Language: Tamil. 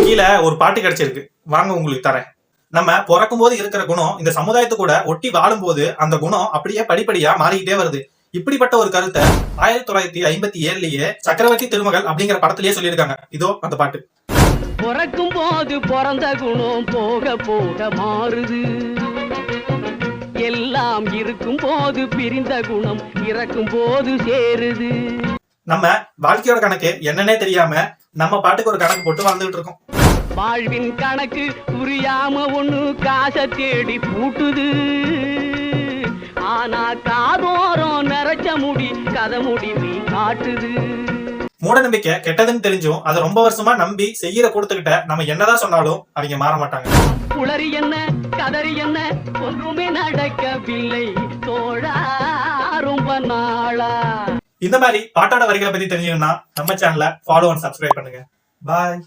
கீழே ஒரு பாட்டு கிடைச்சிருக்கு, வாங்க உங்களுக்கு தரேன். நம்ம பிறக்கும் போது இருக்கிற குணம் இந்த சமுதாயத்து கூட ஒட்டி வாழும் போது அந்த குணம் அப்படியே படிப்படியா மாறிக்கிட்டே வருது. இப்படிப்பட்ட ஒரு கருத்தை 1957லயே சக்கரவர்த்தி திருமகள் அப்படிங்கிற படத்திலேயே சொல்லியிருக்காங்க. இதோ அந்த பாட்டு. பிறக்கும் போது பிறந்த குணம் போக போக மாறுது, எல்லாம் இருக்கும் போது பிரிந்த குணம் இறக்கும் போது சேருது. நம்ம வாழ்க்கையோட கணக்கு என்னன்னே தெரியாம நம்ம பாட்டுக்கு ஒரு கணக்கு போட்டு வாழ்ந்துகிட்டு இருக்கோம். வாழ்வின் கணக்கு புரியாம ஒண்ணு காசை தேடி பூட்டுது, ஆனா காதோரம் நிறைச்ச முடி கதை முடிவி காட்டுது. மூட நம்பிக்கை கெட்டதுன்னு தெரிஞ்சும் அதை ரொம்ப வருஷமா நம்பி செய்யற கொடுத்துக்கிட்ட நம்ம என்னதான் சொன்னாலும் அவங்க மாற மாட்டாங்க. உளறி என்ன கதறி என்ன ஒன்றுமே நடக்கவில்லை தோழா ரொம்ப நாளா. இந்த மாதிரி பாட்டோட வரிகளை பத்தி தெரிஞ்சுக்கணும்னா நம்ம சேனலை ஃபாலோ அண்ட் சப்ஸ்கிரைப் பண்ணுங்க. பாய்.